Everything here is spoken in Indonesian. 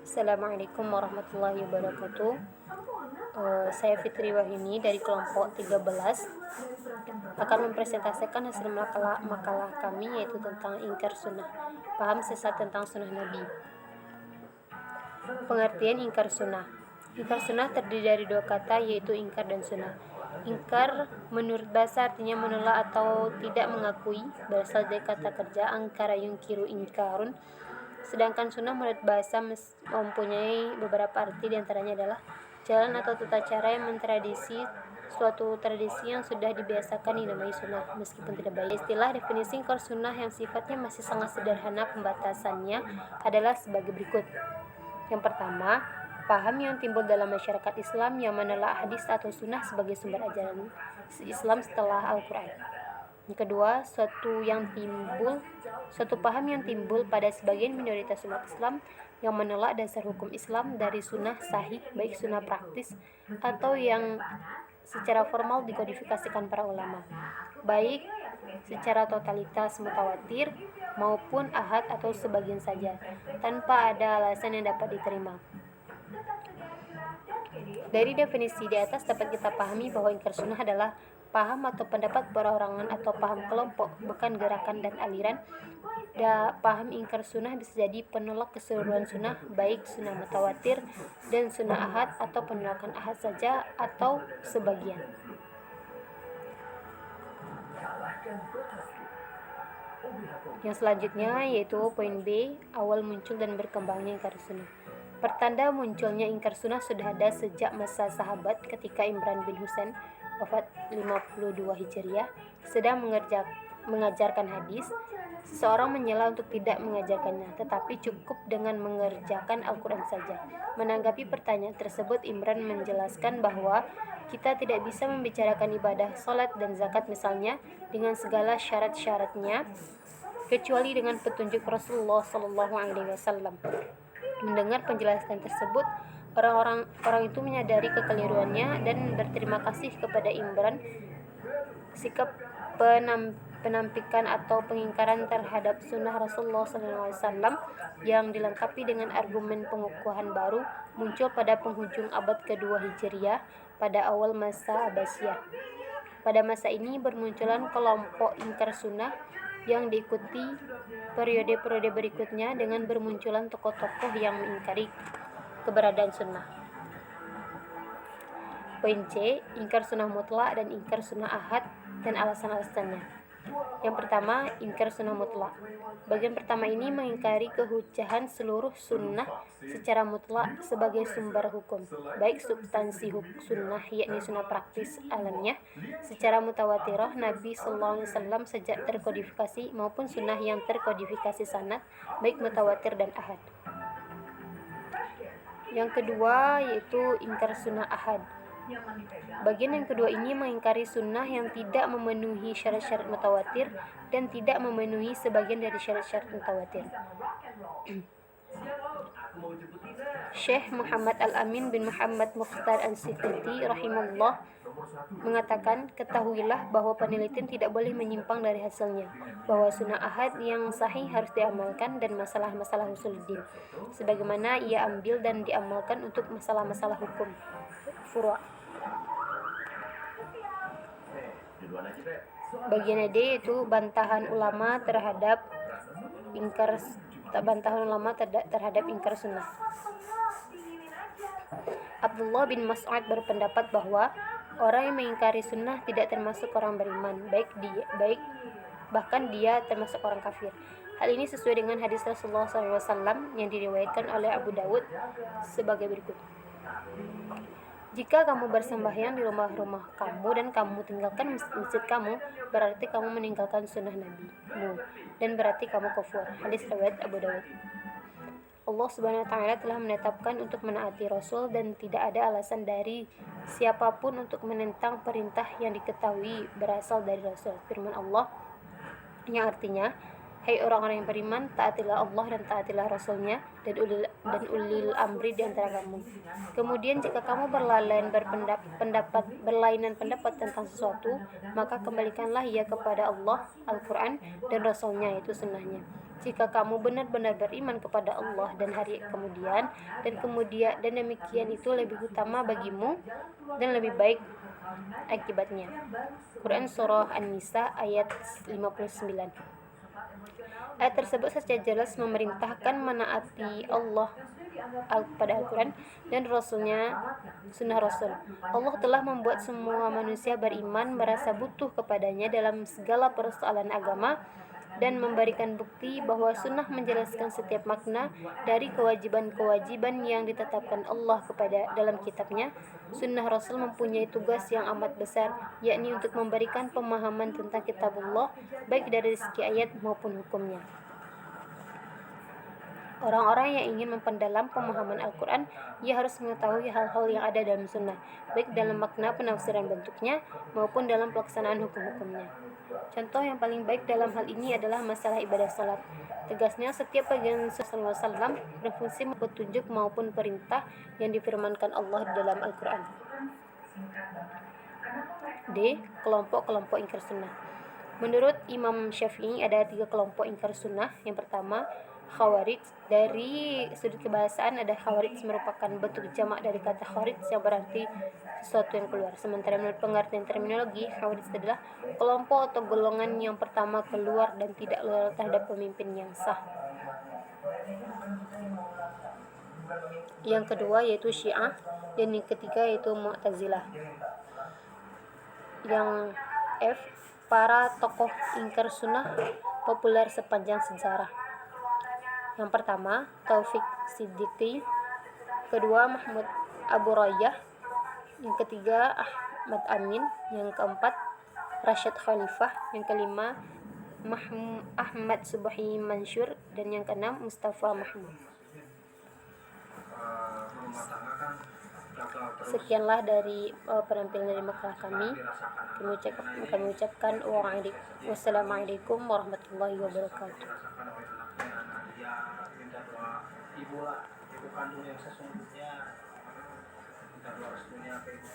Assalamualaikum warahmatullahi wabarakatuh. Saya Fitri Wahyuni dari kelompok 13 akan mempresentasikan hasil makalah kami, yaitu tentang ingkar sunnah, paham sesat tentang sunnah Nabi. Pengertian ingkar sunnah. Ingkar sunnah terdiri dari dua kata, yaitu ingkar dan sunnah. Ingkar menurut bahasa artinya menolak atau tidak mengakui, berasal dari kata kerja angkara yungkiru ingkarun. Sedangkan sunnah menurut bahasa mempunyai beberapa arti, diantaranya adalah jalan atau tata cara yang mentradisi suatu tradisi yang sudah dibiasakan dinamai sunnah meskipun tidak baik. Istilah definisi ingkar sunnah yang sifatnya masih sangat sederhana pembatasannya adalah sebagai berikut. Yang pertama, paham yang timbul dalam masyarakat Islam yang menolak hadis atau sunnah sebagai sumber ajaran Islam setelah Al-Quran. Yang kedua, suatu paham yang timbul pada sebagian minoritas umat Islam yang menolak dasar hukum Islam dari sunnah sahih, baik sunnah praktis atau yang secara formal dikodifikasikan para ulama, baik secara totalitas mutawatir maupun ahad atau sebagian saja, tanpa ada alasan yang dapat diterima. Dari definisi di atas dapat kita pahami bahwa ingkar sunnah adalah paham atau pendapat perorangan atau paham kelompok, bukan gerakan dan aliran. Paham ingkar sunnah bisa jadi penolak keseluruhan sunnah, baik sunnah mutawatir dan sunnah ahad, atau penolakan ahad saja atau sebagian. Yang selanjutnya yaitu poin B, awal muncul dan berkembangnya ingkar sunnah. Pertanda munculnya ingkar sunnah sudah ada sejak masa sahabat ketika Imran bin Husain wafat 52 Hijriah sedang mengajarkan hadis. Seseorang menyela untuk tidak mengajarkannya, tetapi cukup dengan mengerjakan Al-Quran saja. Menanggapi pertanyaan tersebut, Imran menjelaskan bahwa kita tidak bisa membicarakan ibadah, salat dan zakat misalnya dengan segala syarat-syaratnya kecuali dengan petunjuk Rasulullah SAW. Mendengar penjelasan tersebut, orang itu menyadari kekeliruannya dan berterima kasih kepada Imran. Sikap penampikan atau pengingkaran terhadap sunnah Rasulullah SAW yang dilengkapi dengan argumen pengukuhan baru muncul pada penghujung abad kedua Hijriah pada awal masa Abbasiyah. Pada masa ini bermunculan kelompok ingkar sunnah yang diikuti periode-periode berikutnya dengan bermunculan tokoh-tokoh yang mengingkari keberadaan sunnah. Poin C, ingkar sunnah mutlak dan ingkar sunnah ahad dan alasan-alasannya. Yang pertama, ingkar sunnah mutlak. Bagian pertama ini mengingkari kehujahan seluruh sunnah secara mutlak sebagai sumber hukum, baik substansi sunnah yakni sunnah praktis alamiah secara mutawatirah Nabi SAW sejak terkodifikasi maupun sunnah yang terkodifikasi sanad baik mutawatir dan ahad. Yang kedua yaitu ingkar sunnah ahad. Bagian yang kedua ini mengingkari sunnah yang tidak memenuhi syarat-syarat mutawatir dan tidak memenuhi sebagian dari syarat-syarat mutawatir. Syekh Muhammad Al-Amin bin Muhammad Mukhtar Al-Sifiti rahimahullah mengatakan, ketahuilah bahwa penelitian tidak boleh menyimpang dari hasilnya, bahwa sunnah ahad yang sahih harus diamalkan dan masalah-masalah usuluddin sebagaimana ia ambil dan diamalkan untuk masalah-masalah hukum furu'. Bagian D itu bantahan ulama terhadap ingkar sunnah. Abdullah bin Mas'ud berpendapat bahwa orang yang mengingkari sunnah tidak termasuk orang beriman, bahkan dia termasuk orang kafir. Hal ini sesuai dengan hadis Rasulullah SAW yang diriwayatkan oleh Abu Dawud sebagai berikut. Jika kamu bersembahyang di rumah-rumah kamu dan kamu tinggalkan masjid kamu, berarti kamu meninggalkan sunnah Nabi-mu dan berarti kamu kufur. Hadis riwayat Abu Dawud. Allah Subhanahu wa taala telah menetapkan untuk menaati Rasul dan tidak ada alasan dari siapapun untuk menentang perintah yang diketahui berasal dari Rasul. Firman Allah yang artinya, hai orang-orang yang beriman, taatilah Allah dan taatilah Rasulnya dan ulil amri di antara kamu. Kemudian jika kamu berlainan pendapat tentang sesuatu, maka kembalikanlah ia kepada Allah, Al-Quran dan Rasulnya, yaitu sunnahnya. Jika kamu benar-benar beriman kepada Allah dan hari kemudian dan demikian itu lebih utama bagimu dan lebih baik akibatnya. Quran Surah An-Nisa ayat 59. Ayat tersebut secara jelas memerintahkan menaati Allah pada Al-Quran dan Rasulnya, sunnah Rasul. Allah telah membuat semua manusia beriman, merasa butuh kepadanya dalam segala persoalan agama, dan memberikan bukti bahwa sunnah menjelaskan setiap makna dari kewajiban-kewajiban yang ditetapkan Allah kepada dalam kitabnya. Sunnah Rasul mempunyai tugas yang amat besar, yakni untuk memberikan pemahaman tentang kitabullah, baik dari segi ayat maupun hukumnya. Orang-orang yang ingin memperdalam pemahaman Al-Quran, ia harus mengetahui hal-hal yang ada dalam sunnah, baik dalam makna penafsiran bentuknya maupun dalam pelaksanaan hukum-hukumnya. Contoh yang paling baik dalam hal ini adalah masalah ibadah salat. Tegasnya, setiap bagian Rasulullah SAW berfungsi petunjuk maupun perintah yang difirmankan Allah dalam Al-Quran. D. Kelompok-kelompok ingkar sunnah. Menurut Imam Syafi'i ada 3 kelompok ingkar sunnah. Yang pertama, Khawarij. Dari sudut kebahasaan, ada Khawarij merupakan bentuk jamak dari kata kharij yang berarti sesuatu yang keluar. Sementara menurut pengertian terminologi, Khawarij adalah kelompok atau golongan yang pertama keluar dan tidak loyal terhadap pemimpin yang sah. Yang kedua yaitu Syiah, dan yang ketiga yaitu Mu'tazilah. Yang F, para tokoh ingkar sunnah populer sepanjang sejarah. Yang pertama, Taufik Siddiqi. Kedua, Mahmud Abu Rayyah. Yang ketiga, Ahmad Amin. Yang keempat, Rashid Khalifah. Yang kelima, Ahmad Subhi Mansur. Dan yang keenam, Mustafa Mahmud. Sekianlah dari penampilan dari makalah kami. Kami ucapkan wassalamualaikum warahmatullahi wabarakatuh. Minta doa ibu lah, ibu kandung yang sesungguhnya, minta doa restunya ke ibu